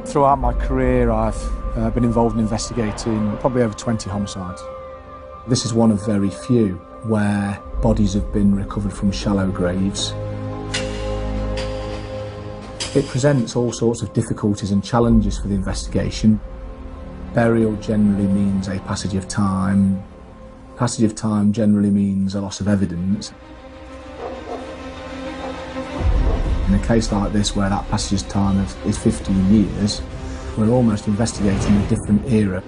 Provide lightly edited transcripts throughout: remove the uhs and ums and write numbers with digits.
Throughout my career, I've been involved in investigating probably over 20 homicides. This is one of very few where bodies have been recovered from shallow graves. It presents all sorts of difficulties and challenges for the investigation. Burial generally means a passage of time. Passage of time generally means a loss of evidence. In a case like this, where that passage of time is 15 years, we're almost investigating a different era.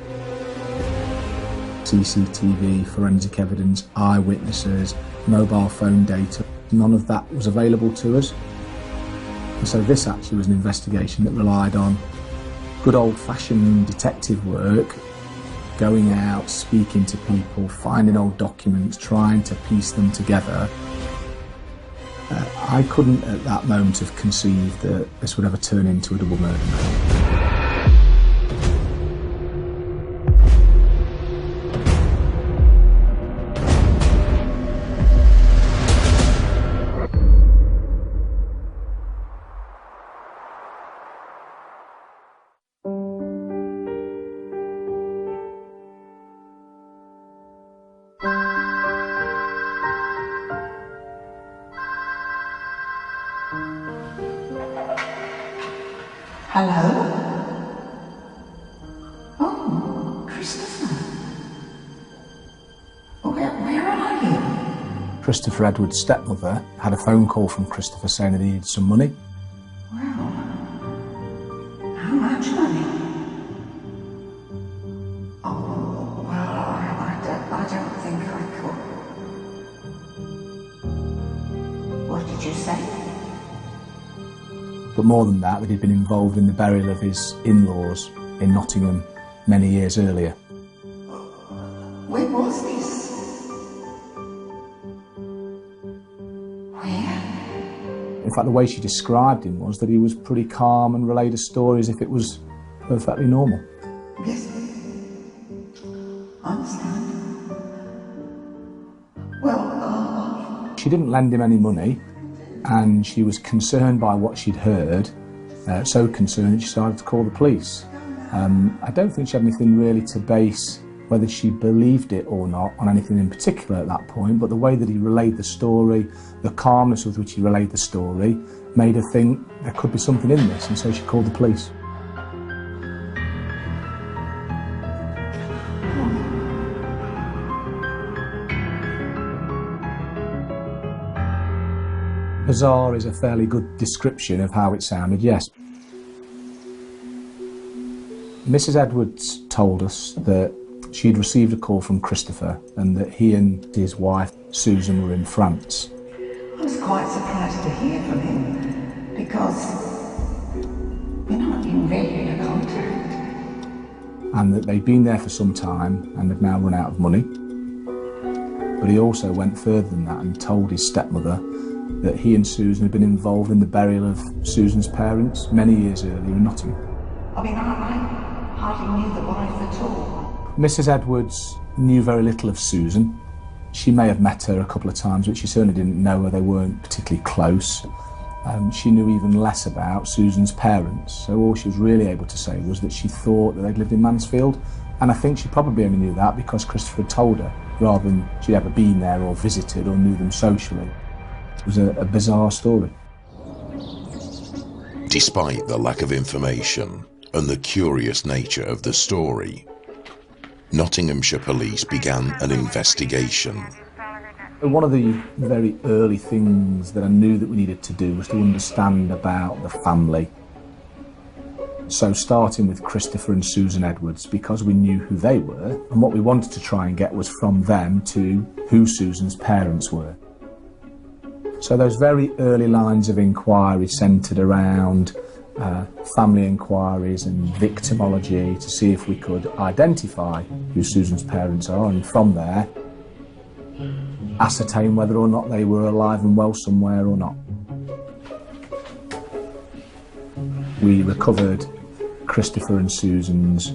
CCTV, forensic evidence, eyewitnesses, mobile phone data, none of that was available to us. And so this actually was an investigation that relied on good old-fashioned detective work, going out, speaking to people, finding old documents, trying to piece them together. I couldn't at that moment have conceived that this would ever turn into a double murder. Hello? Oh, Christopher. Where are you? Christopher Edwards' stepmother had a phone call from Christopher saying that he needed some money. Well, how much money? Oh, well, I don't think I could. What did you say? But more than that he'd been involved in the burial of his in-laws in Nottingham many years earlier. When was this? Where? In fact, the way she described him was that he was pretty calm and relayed a story as if it was perfectly normal. Yes, I understand. Well, She didn't lend him any money, and she was concerned by what she'd heard, so concerned that she decided to call the police. I don't think she had anything really to base whether she believed it or not on anything in particular at that point, but the way that he relayed the story, the calmness with which he relayed the story, made her think there could be something in this, and so she called the police. Bizarre is a fairly good description of how it sounded, yes. Mrs. Edwards told us that she'd received a call from Christopher and that he and his wife, Susan, were in France. I was quite surprised to hear from him because we're not in regular contact. And that they'd been there for some time and had now run out of money. But he also went further than that and told his stepmother that he and Susan had been involved in the burial of Susan's parents many years earlier in Nottingham. I mean, I hardly knew the wife at all. Mrs. Edwards knew very little of Susan. She may have met her a couple of times, but she certainly didn't know her. They weren't particularly close. She knew even less about Susan's parents, so all she was really able to say was that she thought that they'd lived in Mansfield, and I think she probably only knew that because Christopher had told her, rather than she'd ever been there or visited or knew them socially. It was a bizarre story. Despite the lack of information and the curious nature of the story, Nottinghamshire Police began an investigation. One of the very early things that I knew that we needed to do was to understand about the family. So starting with Christopher and Susan Edwards, because we knew who they were, and what we wanted to try and get was from them to who Susan's parents were. So those very early lines of inquiry centred around family inquiries and victimology to see if we could identify who Susan's parents are, and from there ascertain whether or not they were alive and well somewhere or not. We recovered Christopher and Susan's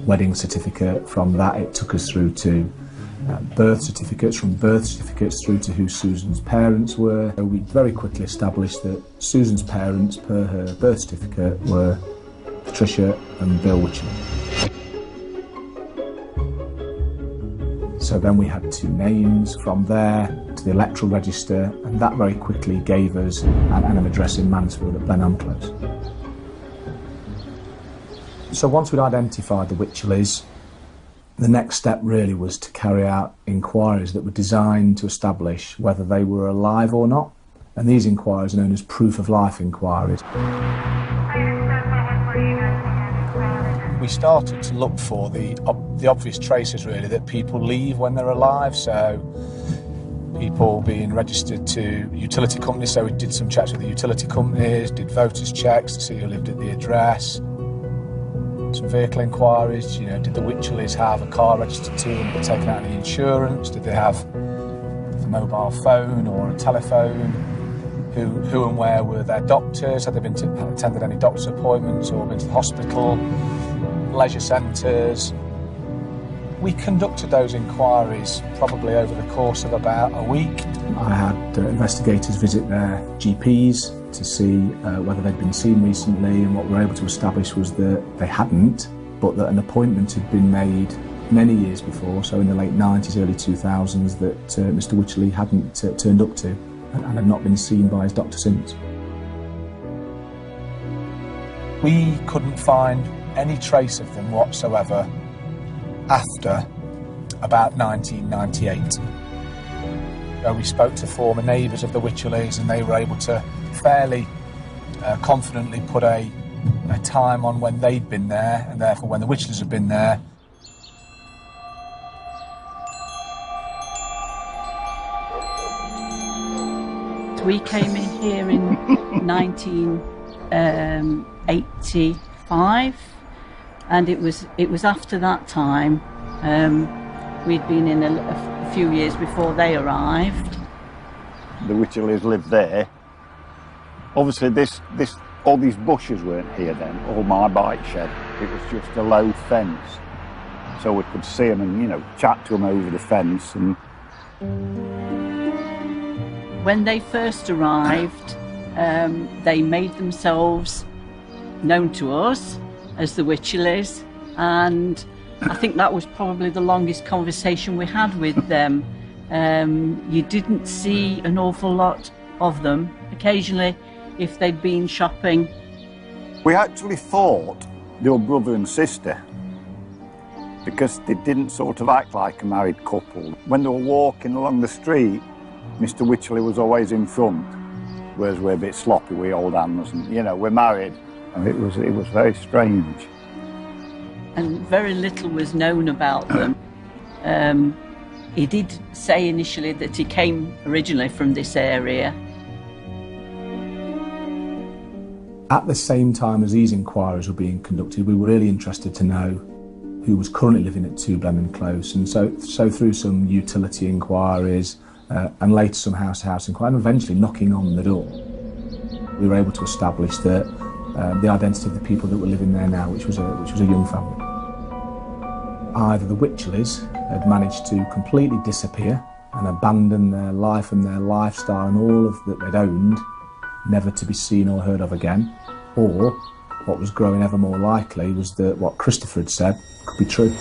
wedding certificate. From that it took us through to birth certificates, from birth certificates through to who Susan's parents were. We very quickly established that Susan's parents, per her birth certificate, were Patricia and Bill Wycherley. So then we had 2 names from there to the electoral register, and that very quickly gave us an address in Mansfield at Blenheim Close. So once we'd identified the Wycherleys, the next step really was to carry out inquiries that were designed to establish whether they were alive or not, and these inquiries are known as proof of life inquiries. We started to look for the obvious traces really that people leave when they're alive, so people being registered to utility companies, so we did some checks with the utility companies, did voters checks to see who lived at the address, some vehicle inquiries, you know, did the Wycherleys have a car registered to them but taken out any insurance, did they have a mobile phone or a telephone, who and where were their doctors, had they attended any doctor's appointments or been to the hospital, leisure centres. We conducted those inquiries probably over the course of about a week. I had investigators visit their GPs to see whether they'd been seen recently, and what we were able to establish was that they hadn't, but that an appointment had been made many years before, so in the late 90s, early 2000s, that Mr Wycherley hadn't turned up to and had not been seen by his doctor since. We couldn't find any trace of them whatsoever after about 1998. So we spoke to former neighbours of the Wycherleys, and they were able to fairly confidently put a time on when they'd been there, and therefore when the Wycherleys had been there. We came in here in 1985, and it was after that time. We'd been in a few years before they arrived. The Wycherleys lived there. Obviously, all these bushes weren't here then. All my bike shed. It was just a low fence, so we could see them and, you know, chat to them over the fence. And when they first arrived, they made themselves known to us as the Wycherleys, and I think that was probably the longest conversation we had with them. You didn't see an awful lot of them. Occasionally, if they'd been shopping. we actually thought they were brother and sister because they didn't sort of act like a married couple. When they were walking along the street, Mr Wycherley was always in front, whereas we're a bit sloppy, we hold hands, and, you know, we're married. And it was very strange. And very little was known about them. He did say initially that he came originally from this area. At the same time as these inquiries were being conducted, we were really interested to know who was currently living at 2 Blenheim Close, and so through some utility inquiries and later some house-to-house inquiries, and eventually knocking on the door, we were able to establish that the identity of the people that were living there now, which was a young family. Either the Wycherleys had managed to completely disappear and abandon their life and their lifestyle and all of that they'd owned, never to be seen or heard of again, or what was growing ever more likely was that what Christopher had said could be true.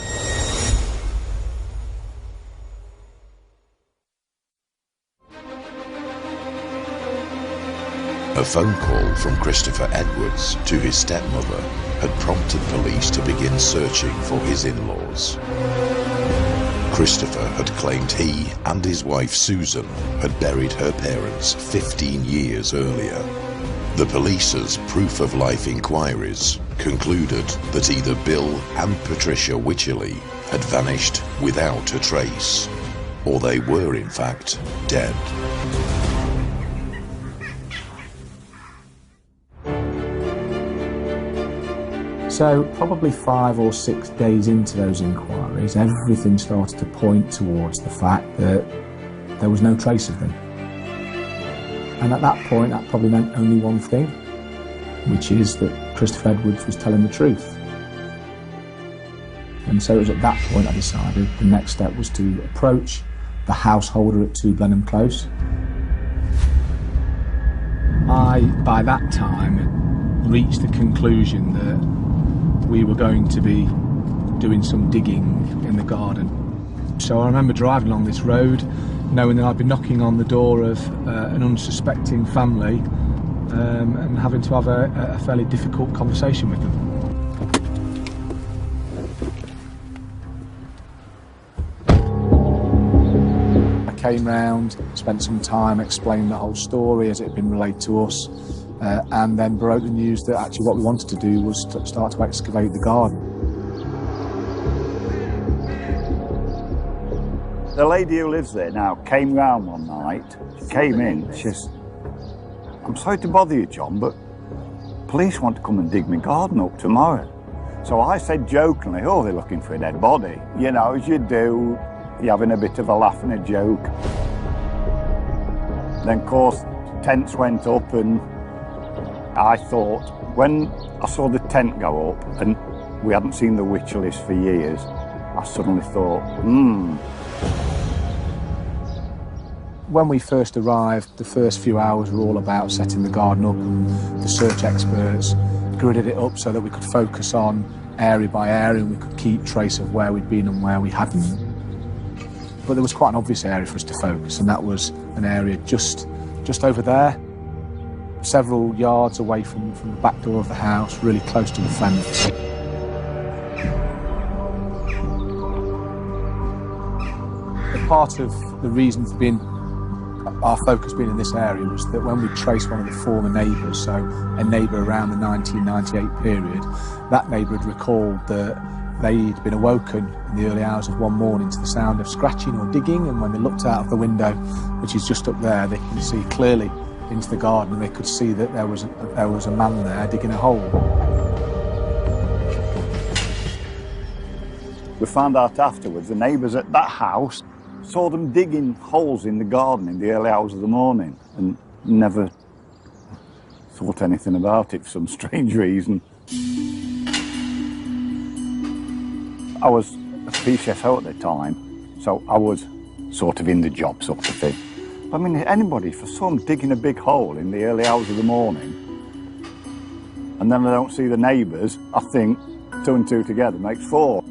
A phone call from Christopher Edwards to his stepmother had prompted police to begin searching for his in-laws. Christopher had claimed he and his wife Susan had buried her parents 15 years earlier. The police's proof of life inquiries concluded that either Bill and Patricia Wycherley had vanished without a trace, or they were in fact dead. So probably 5 or 6 days into those inquiries, everything started to point towards the fact that there was no trace of them. And at that point, that probably meant only one thing, which is that Christopher Edwards was telling the truth. And so it was at that point I decided the next step was to approach the householder at 2 Blenheim Close. I, by that time, reached the conclusion that we were going to be doing some digging in the garden. So I remember driving along this road, knowing that I'd be knocking on the door of an unsuspecting family and having to have a fairly difficult conversation with them. I came round, spent some time explaining the whole story as it had been relayed to us, and then broke the news that actually what we wanted to do was to start to excavate the garden. The lady who lives there now came round one night. She came in, she says, "I'm sorry to bother you, John, but police want to come and dig my garden up tomorrow." So I said jokingly, "Oh, they're looking for a dead body." You know, as you do, you're having a bit of a laugh and a joke. Then, of course, tents went up, and I thought, when I saw the tent go up, and we hadn't seen the Wycherleys for years, I suddenly thought, When we first arrived, the first few hours were all about setting the garden up. The search experts gridded it up so that we could focus on area by area and we could keep trace of where we'd been and where we hadn't. But there was quite an obvious area for us to focus, and that was an area just over there, several yards away from the back door of the house, really close to the fence. Part of the reason for our focus being in this area was that when we traced one of the former neighbours, so a neighbour around the 1998 period, that neighbour had recalled that they'd been awoken in the early hours of one morning to the sound of scratching or digging, and when they looked out of the window, which is just up there, they can see clearly into the garden, and they could see that there was a man there digging a hole. we found out afterwards the neighbours at that house saw them digging holes in the garden in the early hours of the morning and never thought anything about it for some strange reason. I was a PCSO at the time, so I was sort of in the job sort of thing. But I mean, anybody, for some digging a big hole in the early hours of the morning, and then I don't see the neighbours, I think 2 and 2 together makes 4.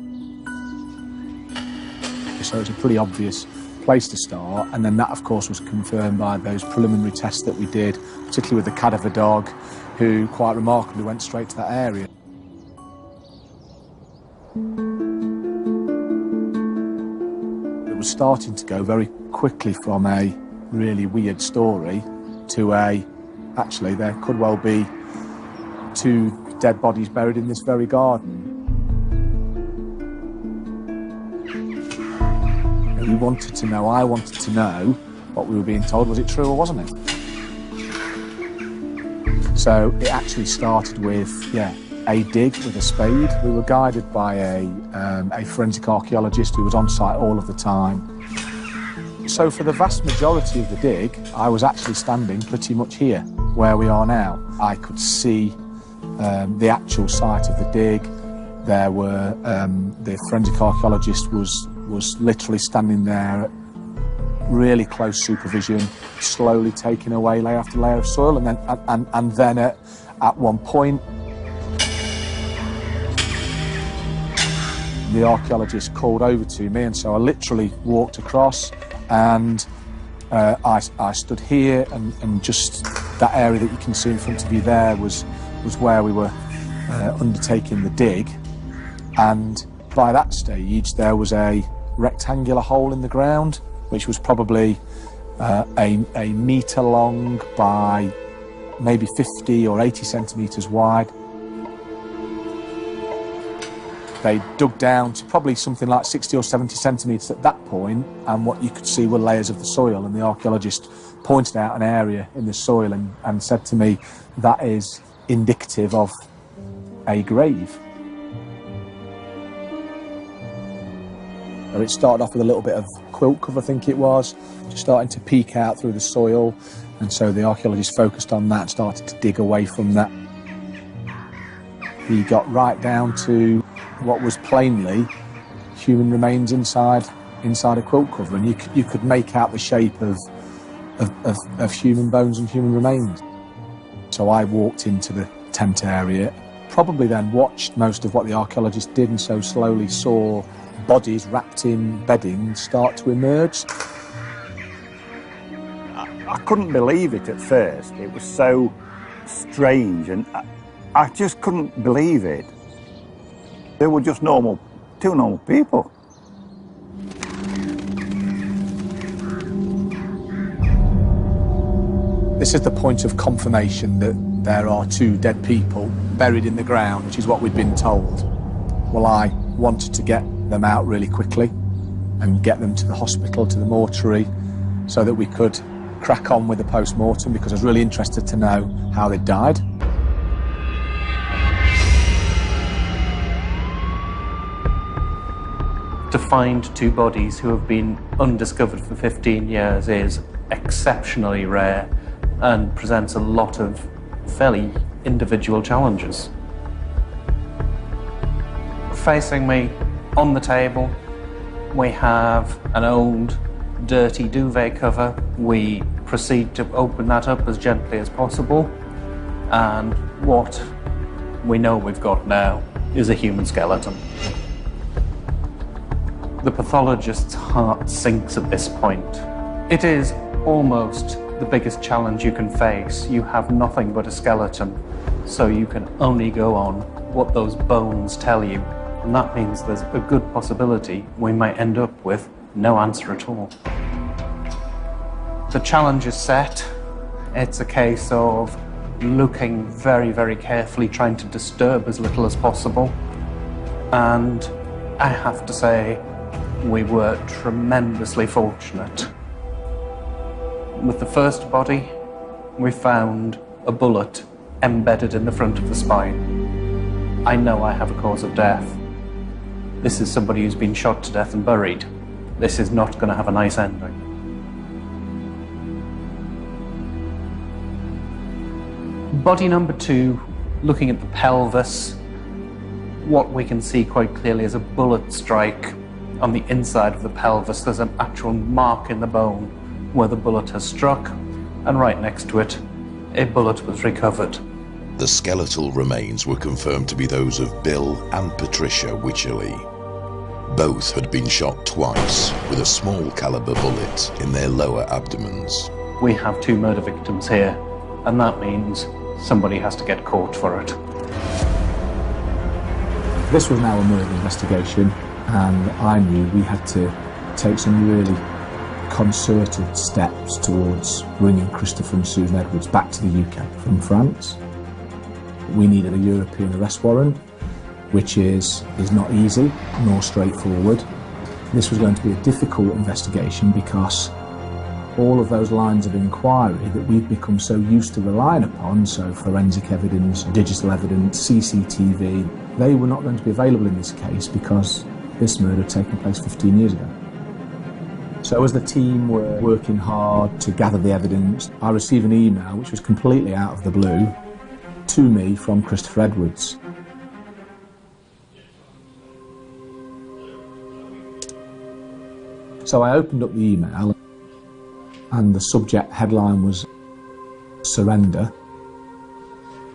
So it's a pretty obvious place to start, and then that of course was confirmed by those preliminary tests that we did, particularly with the cadaver dog, who quite remarkably went straight to that area. It was starting to go very quickly from a really weird story to actually there could well be 2 dead bodies buried in this very garden. We wanted to know, I wanted to know what we were being told. Was it true or wasn't it? So it actually started with, a dig with a spade. We were guided by a forensic archaeologist who was on site all of the time. So for the vast majority of the dig, I was actually standing pretty much here, where we are now. I could see the actual site of the dig. There were, the forensic archaeologist was literally standing there at really close supervision, slowly taking away layer after layer of soil, and then at one point the archaeologist called over to me, and so I literally walked across, and I stood here, and just that area that you can see in front of you there was where we were undertaking the dig. And by that stage there was a rectangular hole in the ground which was probably a metre long by maybe 50 or 80 centimetres wide. They dug down to probably something like 60 or 70 centimetres at that point, and what you could see were layers of the soil, and the archaeologist pointed out an area in the soil and said to me, that is indicative of a grave. It started off with a little bit of quilt cover, I think it was, just starting to peek out through the soil, and so the archaeologist focused on that and started to dig away from that. He got right down to what was plainly human remains inside a quilt cover, and you could make out the shape of human bones and human remains. So I walked into the tent area, probably then watched most of what the archaeologists did, and so slowly saw bodies wrapped in bedding start to emerge. I couldn't believe it at first. It was so strange, and I just couldn't believe it. They were just two normal people. This is the point of confirmation that there are two dead people buried in the ground, which is what we'd been told. Well, I wanted to get them out really quickly and get them to the hospital, to the mortuary, so that we could crack on with the post-mortem, because I was really interested to know how they died. To find two bodies who have been undiscovered for 15 years is exceptionally rare and presents a lot of fairly individual challenges. Facing me on the table, we have an old dirty duvet cover. We proceed to open that up as gently as possible, and what we know we've got now is a human skeleton. The pathologist's heart sinks at this point. It is almost the biggest challenge you can face. You have nothing but a skeleton, so you can only go on what those bones tell you, and that means there's a good possibility we might end up with no answer at all. The challenge is set. It's a case of looking very, very carefully, trying to disturb as little as possible, and I have to say, we were tremendously fortunate. With the first body, we found a bullet embedded in the front of the spine. I know I have a cause of death. This is somebody who's been shot to death and buried. This is not going to have a nice ending. Body number 2, looking at the pelvis, what we can see quite clearly is a bullet strike on the inside of the pelvis. There's an actual mark in the bone where the bullet has struck, and right next to it, a bullet was recovered. The skeletal remains were confirmed to be those of Bill and Patricia Wycherley. Both had been shot twice with a small caliber bullet in their lower abdomens. We have 2 murder victims here, and that means somebody has to get caught for it. This was now a murder investigation, and I knew we had to take some really concerted steps towards bringing Christopher and Susan Edwards back to the UK from France. We needed a European arrest warrant, which is not easy nor straightforward. This was going to be a difficult investigation because all of those lines of inquiry that we've become so used to relying upon, so forensic evidence, digital evidence, CCTV, they were not going to be available in this case because this murder had taken place 15 years ago. So as the team were working hard to gather the evidence, I received an email which was completely out of the blue to me from Christopher Edwards. So I opened up the email, and the subject headline was "Surrender,"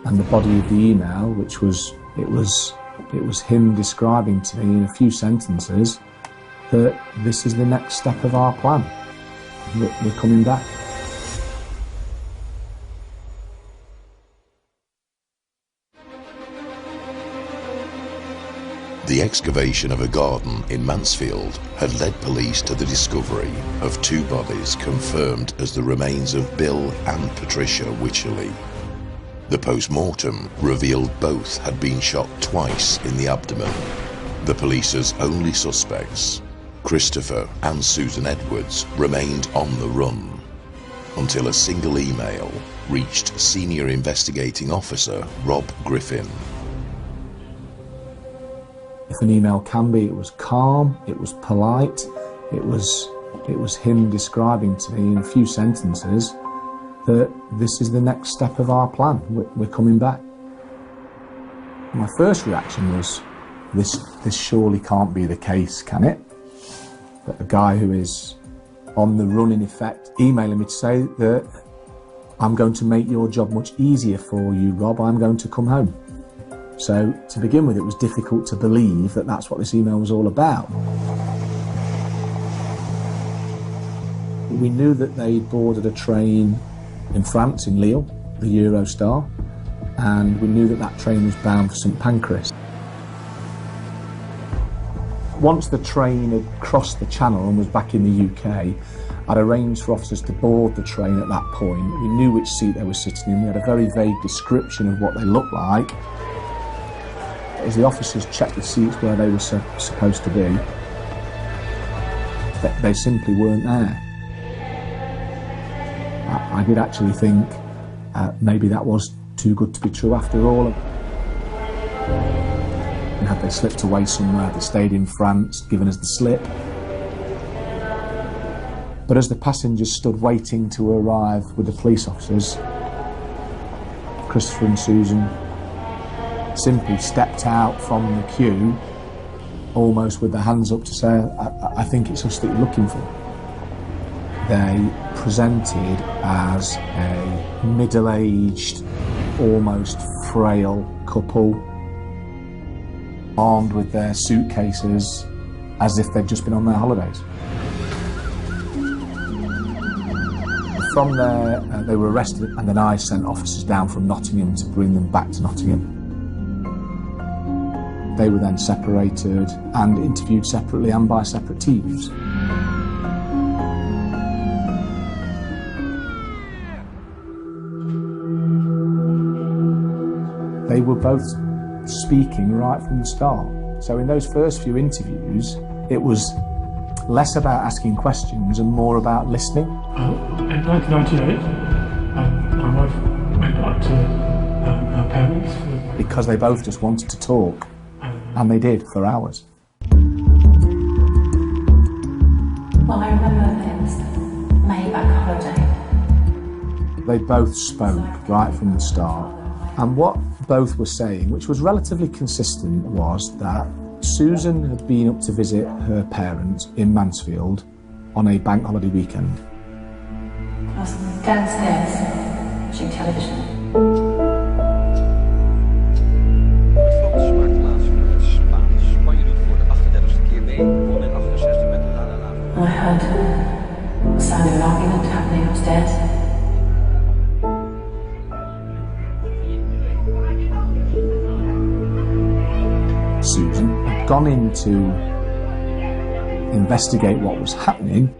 and the body of the email, which was it was him describing to me in a few sentences that this is the next step of our plan. We're coming back. The excavation of a garden in Mansfield had led police to the discovery of 2 bodies confirmed as the remains of Bill and Patricia Wycherley. The post-mortem revealed both had been shot twice in the abdomen. The police's only suspects, Christopher and Susan Edwards, remained on the run until a single email reached Senior Investigating Officer Rob Griffin. If an email can be, it was calm, it was polite, it was him describing to me in a few sentences that this is the next step of our plan. We're coming back. My first reaction was, this surely can't be the case, can it? That a guy who is on the run, in effect, emailing me to say that I'm going to make your job much easier for you, Rob, I'm going to come home. So to begin with, it was difficult to believe that that's what this email was all about. We knew that they'd boarded a train in France, in Lille, the Eurostar, and we knew that that train was bound for St Pancras. Once the train had crossed the channel and was back in the UK, I'd arranged for officers to board the train at that point. We knew which seat they were sitting in. We had a very vague description of what they looked like. As the officers checked the seats where they were supposed to be, they simply weren't there. I did actually think maybe that was too good to be true after all. And had they slipped away somewhere, they stayed in France, given us the slip. But as the passengers stood waiting to arrive with the police officers, Christopher and Susan simply stepped out from the queue, almost with their hands up to say, I think it's us that you're looking for. They presented as a middle-aged, almost frail couple, armed with their suitcases as if they'd just been on their holidays. From there, they were arrested, and then I sent officers down from Nottingham to bring them back to Nottingham. They were then separated and interviewed separately and by separate teams. They were both speaking right from the start. So in those first few interviews, it was less about asking questions and more about listening. In 1998, my wife went up to her parents. Because they both just wanted to talk, and they did for hours. Well, I remember it was Mayback holiday. They both spoke right from the start. And what both were saying, which was relatively consistent, was that Susan had been up to visit her parents in Mansfield on a bank holiday weekend. I was downstairs watching television. I heard the sound of an argument happening upstairs. Susan had gone in to investigate what was happening.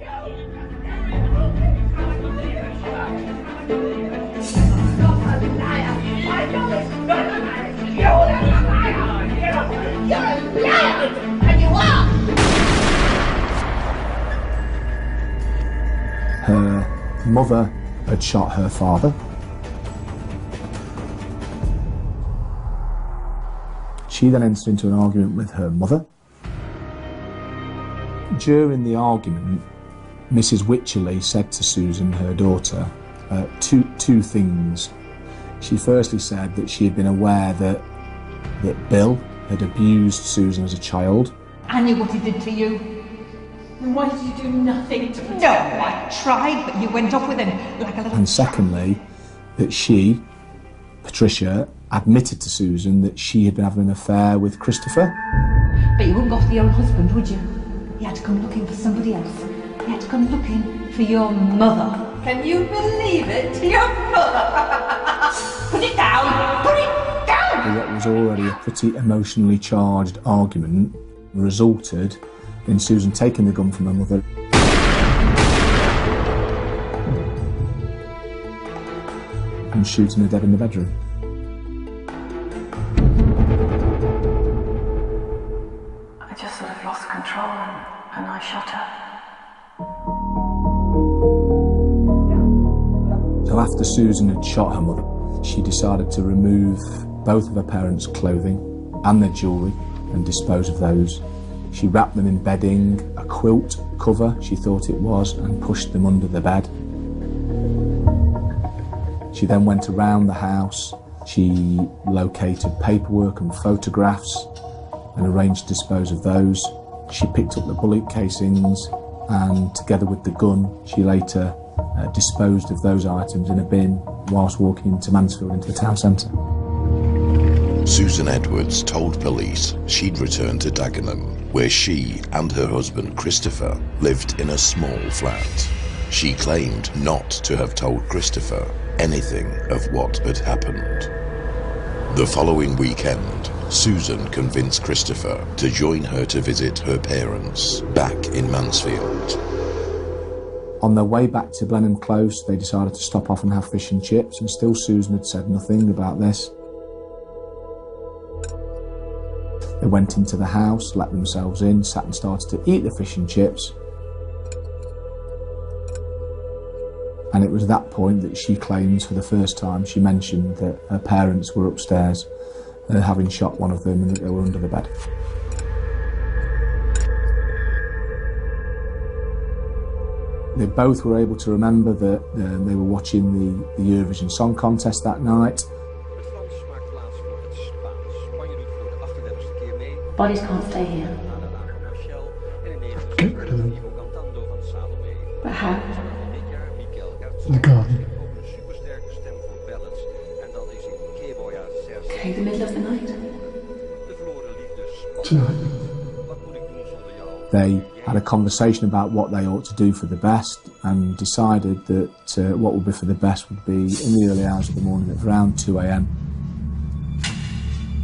Her mother had shot her father. She then entered into an argument with her mother. During the argument, Mrs. Wycherley said to Susan, her daughter, two things. She firstly said that she had been aware that Bill had abused Susan as a child. I knew what he did to you. Then why did you do nothing to protect No, her? I tried, but you went off with him like a little... And secondly, that she, Patricia, admitted to Susan that she had been having an affair with Christopher. But you wouldn't go for the old husband, would you? You had to come looking for somebody else. You had to come looking for your mother. Can you believe it? Your mother! Put it down! Put it down! What was already a pretty emotionally charged argument resulted in Susan taking the gun from her mother and shooting her dead in the bedroom. I just sort of lost control and I shot her. So after Susan had shot her mother, she decided to remove both of her parents' clothing and their jewellery and dispose of those. She wrapped them in bedding, a quilt cover, she thought it was, and pushed them under the bed. She then went around the house. She located paperwork and photographs and arranged to dispose of those. She picked up the bullet casings and, together with the gun, she later disposed of those items in a bin whilst walking into Mansfield, into the town centre. Susan Edwards told police she'd returned to Dagenham, where she and her husband Christopher lived in a small flat. She claimed not to have told Christopher anything of what had happened. The following weekend, Susan convinced Christopher to join her to visit her parents back in Mansfield. On their way back to Blenheim Close, they decided to stop off and have fish and chips, and still Susan had said nothing about this. They went into the house, let themselves in, sat and started to eat the fish and chips. And it was that point that she claims for the first time she mentioned that her parents were upstairs, having shot one of them, and that they were under the bed. They both were able to remember that they were watching the Eurovision Song Contest that night. Bodies can't stay here. Get rid of them. But how? In the garden. Okay, the middle of the night. Tonight. They had a conversation about what they ought to do for the best, and decided that what would be for the best would be in the early hours of the morning at around 2 a.m.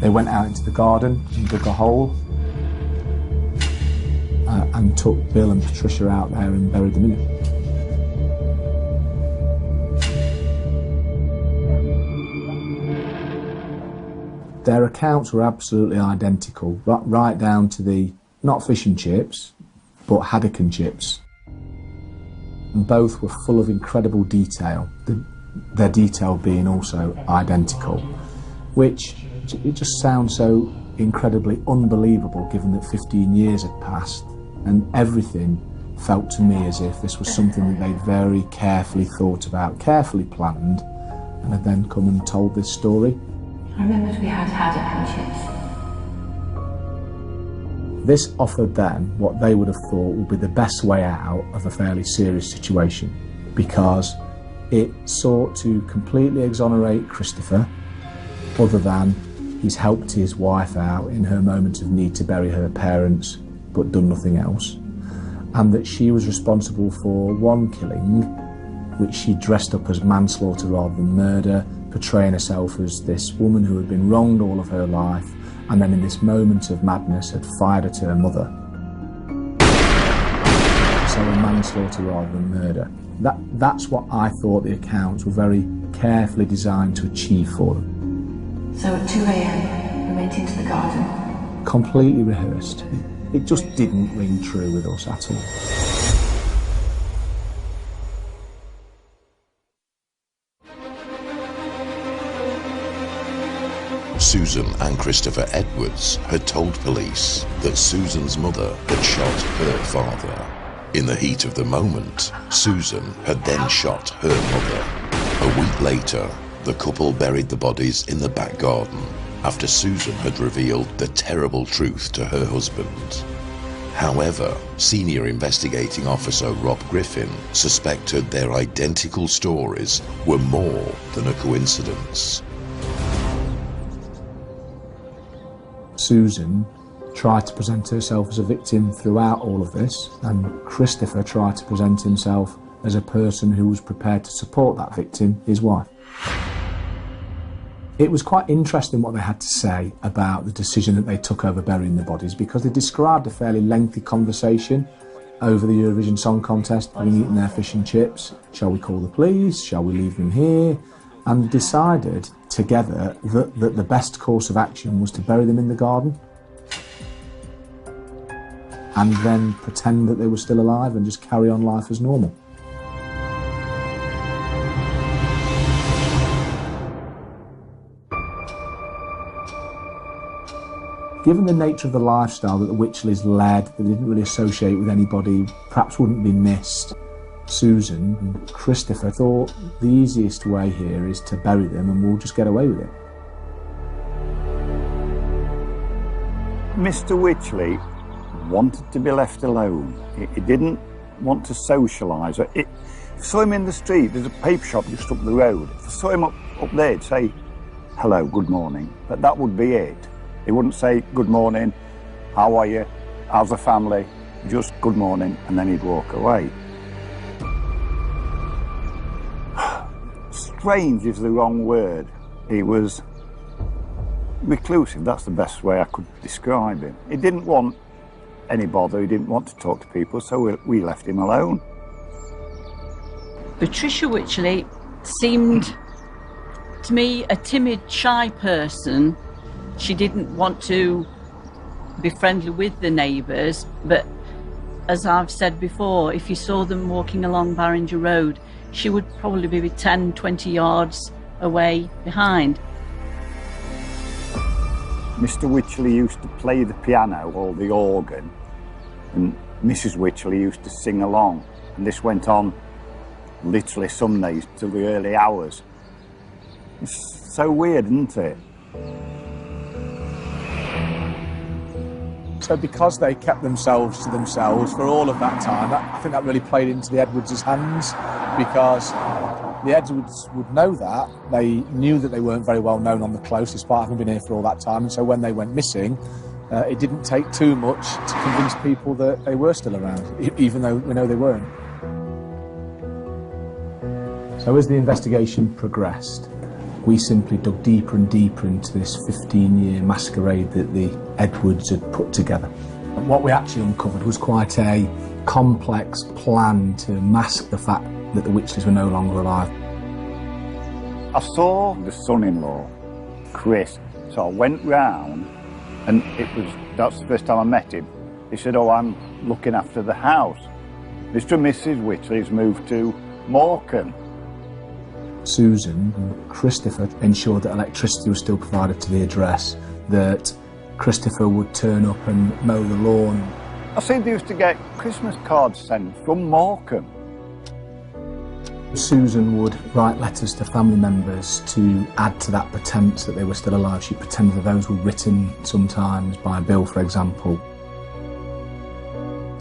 They went out into the garden and dug a hole and took Bill and Patricia out there and buried them in it. Their accounts were absolutely identical, right down to the, not fish and chips, but haddock and chips. And both were full of incredible detail, their detail being also identical, which it just sounds so incredibly unbelievable given that 15 years had passed, and everything felt to me as if this was something that they'd very carefully thought about, carefully planned, and had then come and told this story. I remembered we had haddock and chips. This offered them what they would have thought would be the best way out of a fairly serious situation, because it sought to completely exonerate Christopher, other than he's helped his wife out in her moment of need to bury her parents, but done nothing else, and that she was responsible for one killing, which she dressed up as manslaughter rather than murder, portraying herself as this woman who had been wronged all of her life, and then in this moment of madness had fired at her mother. So a manslaughter rather than murder. That's what I thought the accounts were very carefully designed to achieve for them. So at 2 a.m. we went into the garden. Completely rehearsed. It just didn't ring true with us at all. Susan and Christopher Edwards had told police that Susan's mother had shot her father. In the heat of the moment, Susan had then shot her mother. A week later, the couple buried the bodies in the back garden after Susan had revealed the terrible truth to her husband. However, senior investigating officer Rob Griffin suspected their identical stories were more than a coincidence. Susan tried to present herself as a victim throughout all of this, and Christopher tried to present himself as a person who was prepared to support that victim, his wife. It was quite interesting what they had to say about the decision that they took over burying the bodies, because they described a fairly lengthy conversation over the Eurovision Song Contest, having eaten their fish and chips. Shall we call the police? Shall we leave them here? And decided together that the best course of action was to bury them in the garden and then pretend that they were still alive and just carry on life as normal. Given the nature of the lifestyle that the Wycherleys led, that they didn't really associate with anybody, perhaps wouldn't be missed, Susan and Christopher thought the easiest way here is to bury them and we'll just get away with it. Mr. Wycherley wanted to be left alone. He didn't want to socialise. If I saw him in the street, there's a paper shop just up the road. If I saw him up there, he'd say, hello, good morning, but that would be it. He wouldn't say, good morning, how are you, how's the family, just good morning, and then he'd walk away. Strange is the wrong word. He was reclusive, that's the best way I could describe him. He didn't want any bother, he didn't want to talk to people, so we left him alone. Patricia Wycherley seemed to me a timid, shy person. She didn't want to be friendly with the neighbours, but as I've said before, if you saw them walking along Barringer Road, she would probably be 10, 20 yards away behind. Mr. Wycherley used to play the piano or the organ, and Mrs. Wycherley used to sing along, and this went on literally some days till the early hours. It's so weird, isn't it? So because they kept themselves to themselves for all of that time, I think that really played into the Edwards' hands, because the Edwards would know that. They knew that they weren't very well known on the close, despite having been here for all that time, and so when they went missing, it didn't take too much to convince people that they were still around, even though we know they weren't. So as the investigation progressed, we simply dug deeper and deeper into this 15-year masquerade that the Edwards had put together. And what we actually uncovered was quite a complex plan to mask the fact that the Wycherleys were no longer alive. I saw the son-in-law, Chris, so I went round, and that's the first time I met him. He said, oh, I'm looking after the house. Mr. and Mrs. Wycherley's moved to Morecambe. Susan and Christopher ensured that electricity was still provided to the address, that Christopher would turn up and mow the lawn. I see they used to get Christmas cards sent from Morecambe. Susan would write letters to family members to add to that pretense that they were still alive. She pretended that those were written sometimes by Bill, for example.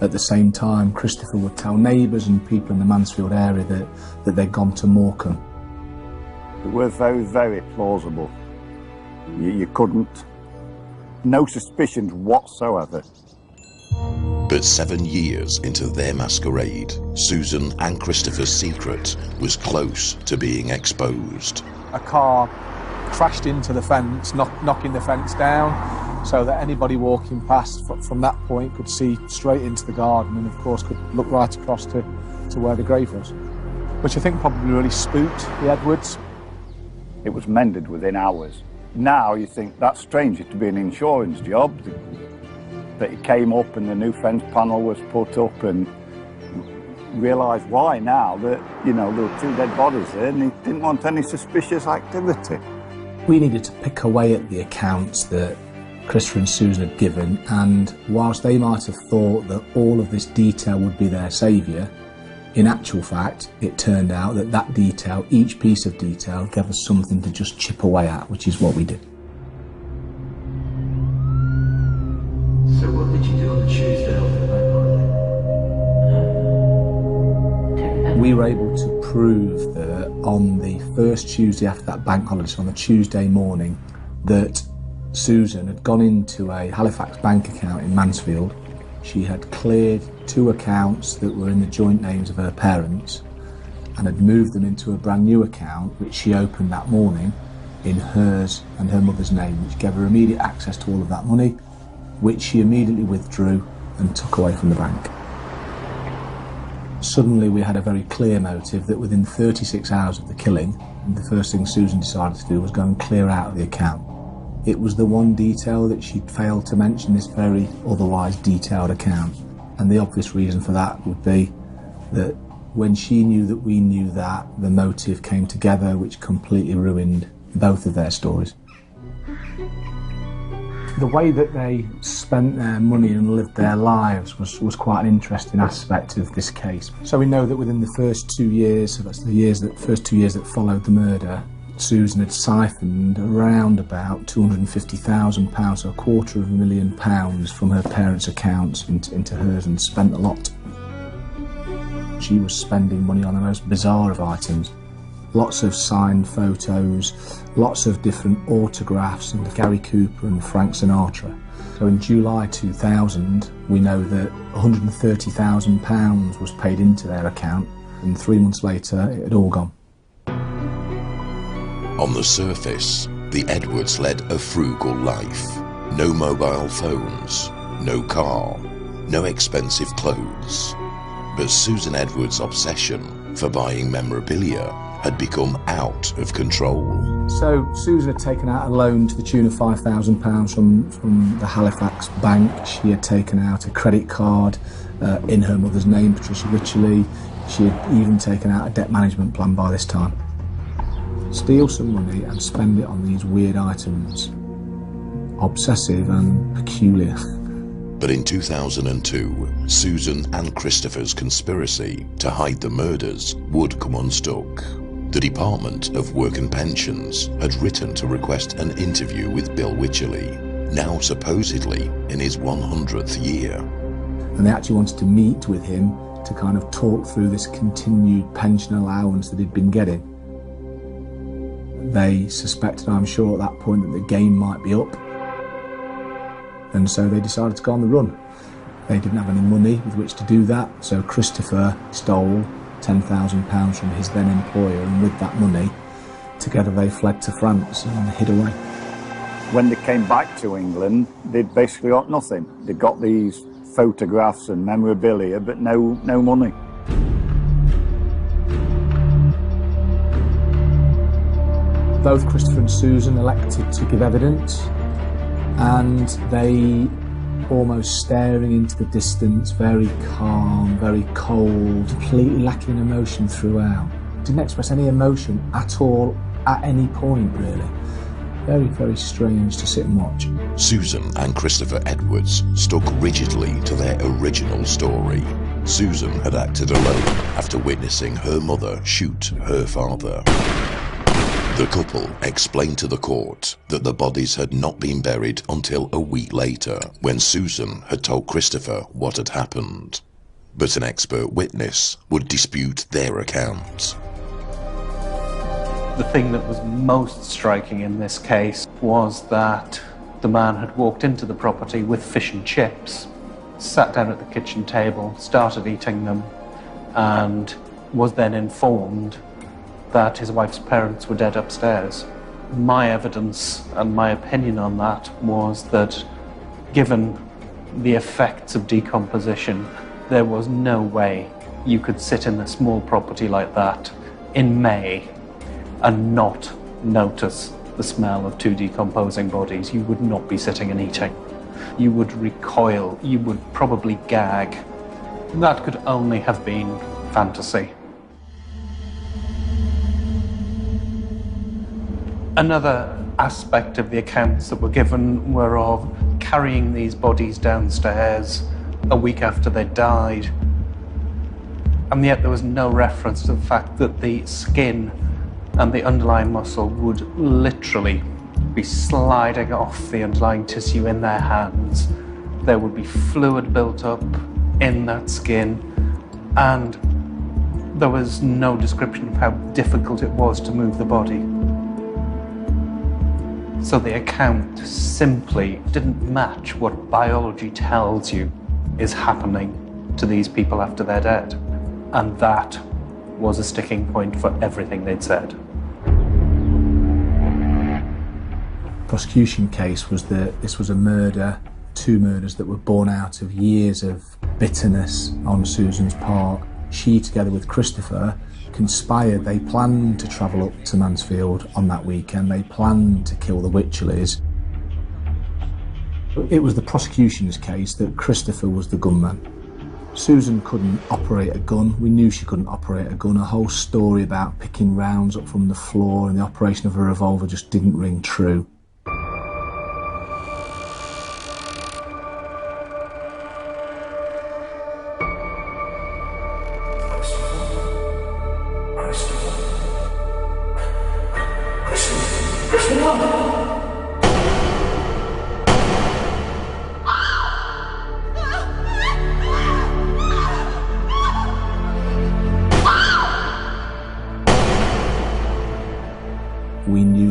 At the same time, Christopher would tell neighbours and people in the Mansfield area that they'd gone to Morecambe. They were very, very plausible. You couldn't, no suspicions whatsoever. But 7 years into their masquerade, Susan and Christopher's secret was close to being exposed. A car crashed into the fence, knocking the fence down, so that anybody walking past from that point could see straight into the garden and, of course, could look right across to where the grave was, which I think probably really spooked the Edwards. It was mended within hours. Now you think that's strange, it to be an insurance job, that it came up and the new fence panel was put up, and realise why now that, you know, there were 2 dead bodies there and he didn't want any suspicious activity. We needed to pick away at the accounts that Christopher and Susan had given, and whilst they might have thought that all of this detail would be their saviour, in actual fact, it turned out that that detail, each piece of detail, gave us something to just chip away at, which is what we did. So what did you do on the Tuesday after the bank holiday? We were able to prove that on the first Tuesday after that bank holiday, so on the Tuesday morning, that Susan had gone into a Halifax bank account in Mansfield. She had cleared 2 accounts that were in the joint names of her parents and had moved them into a brand new account which she opened that morning in hers and her mother's name, which gave her immediate access to all of that money, which she immediately withdrew and took away from the bank. Suddenly we had a very clear motive that within 36 hours of the killing, the first thing Susan decided to do was go and clear out of the account. It was the one detail that she'd failed to mention, this very otherwise detailed account. And the obvious reason for that would be that when she knew that we knew that, the motive came together, which completely ruined both of their stories. The way that they spent their money and lived their lives was quite an interesting aspect of this case. So we know that within the first 2 years, so that's the first 2 years that followed the murder, Susan had siphoned around about £250,000, so £250,000 from her parents' accounts into hers, and spent a lot. She was spending money on the most bizarre of items. lots of signed photos, lots of different autographs, and Gary Cooper and Frank Sinatra. So in July 2000, we know that £130,000 was paid into their account, and 3 months later, it had all gone. On the surface, the Edwards led a frugal life. No mobile phones, no car, no expensive clothes. But Susan Edwards' obsession for buying memorabilia had become out of control. So Susan had taken out a loan to the tune of £5,000 from the Halifax bank. She had taken out a credit card in her mother's name, Patricia Wycherley. She had even taken out a debt management plan by this time. Steal some money and spend it on these weird items. Obsessive and peculiar. But in 2002, Susan and Christopher's conspiracy to hide the murders would come unstuck. The Department of Work and Pensions had written to request an interview with Bill Wycherley, now supposedly in his 100th year. And they actually wanted to meet with him to kind of talk through this continued pension allowance that he'd been getting. They suspected, I'm sure, at that point that the game might be up. And so they decided to go on the run. They didn't have any money with which to do that, so Christopher stole £10,000 from his then employer, and with that money, together they fled to France and hid away. When they came back to England, they'd basically got nothing. They got these photographs and memorabilia, but no money. Both Christopher and Susan elected to give evidence, and they, almost staring into the distance, very calm, very cold, completely lacking emotion throughout. Didn't express any emotion at all, at any point, really. Very, very strange to sit and watch. Susan and Christopher Edwards stuck rigidly to their original story. Susan had acted alone after witnessing her mother shoot her father. The couple explained to the court that the bodies had not been buried until a week later, when Susan had told Christopher what had happened. But an expert witness would dispute their account. The thing that was most striking in this case was that the man had walked into the property with fish and chips, sat down at the kitchen table, started eating them, and was then informed that his wife's parents were dead upstairs. My evidence and my opinion on that was that, given the effects of decomposition, there was no way you could sit in a small property like that in May and not notice the smell of two decomposing bodies. You would not be sitting and eating. You would recoil, you would probably gag. That could only have been fantasy. Another aspect of the accounts that were given were of carrying these bodies downstairs a week after they died, and yet there was no reference to the fact that the skin and the underlying muscle would literally be sliding off the underlying tissue in their hands. There would be fluid built up in that skin, and there was no description of how difficult it was to move the body. So the account simply didn't match what biology tells you is happening to these people after they're dead. And that was a sticking point for everything they'd said. Prosecution case was that this was a murder, two murders that were born out of years of bitterness on Susan's part. She, together with Christopher, conspired. They planned to travel up to Mansfield on that weekend. They planned to kill the Wycherleys. It was the prosecution's case that Christopher was the gunman. Susan couldn't operate a gun. We knew she couldn't operate a gun. A whole story about picking rounds up from the floor and the operation of a revolver just didn't ring true.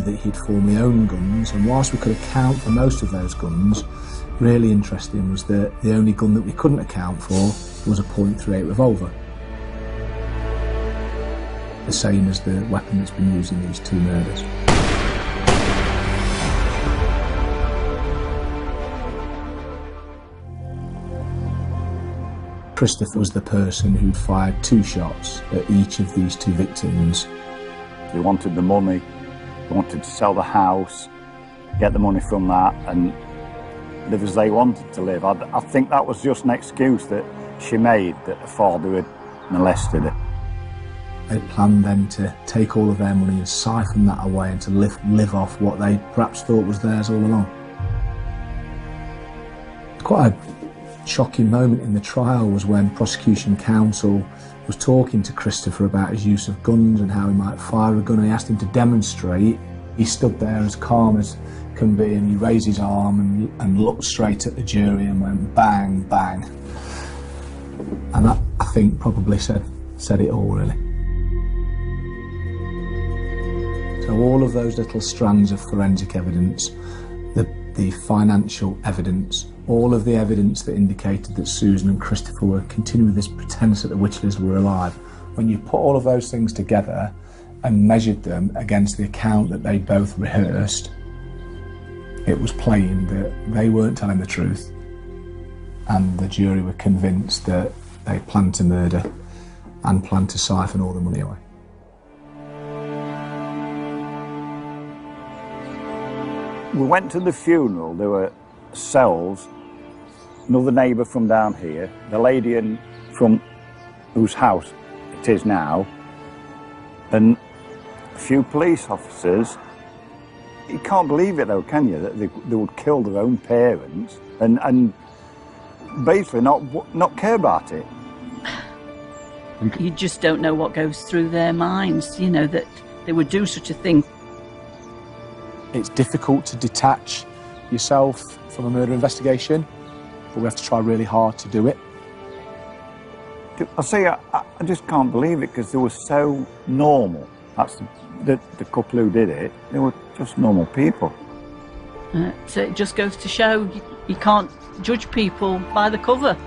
that he'd formerly owned guns, and whilst we could account for most of those guns, really interesting was that the only gun that we couldn't account for was a .38 revolver. The same as the weapon that's been used in these two murders. Christopher was the person who'd fired 2 shots at each of these 2 victims. They wanted the money, they wanted to sell the house, get the money from that and live as they wanted to live. I think that was just an excuse that she made, that her father had molested her. They planned then to take all of their money and siphon that away and to live off what they perhaps thought was theirs all along. Quite a shocking moment in the trial was when prosecution counsel was talking to Christopher about his use of guns and how he might fire a gun, and he asked him to demonstrate. He stood there as calm as can be, and he raised his arm and looked straight at the jury and went bang, bang. And that, I think, probably said it all, really. So all of those little strands of forensic evidence, the financial evidence, all of the evidence that indicated that Susan and Christopher were continuing this pretense that the Wycherleys were alive, when you put all of those things together and measured them against the account that they both rehearsed, it was plain that they weren't telling the truth, and the jury were convinced that they planned to murder and planned to siphon all the money away. We went to the funeral. There were cells, another neighbour from down here, the lady from whose house it is now, and a few police officers. You can't believe it though, can you, that they would kill their own parents and basically not care about it. You just don't know what goes through their minds, you know, that they would do such a thing. It's difficult to detach yourself from a murder investigation, but we have to try really hard to do it. I say, I just can't believe it, because they were so normal. That's the couple who did it. They were just normal people. So it just goes to show you can't judge people by the cover.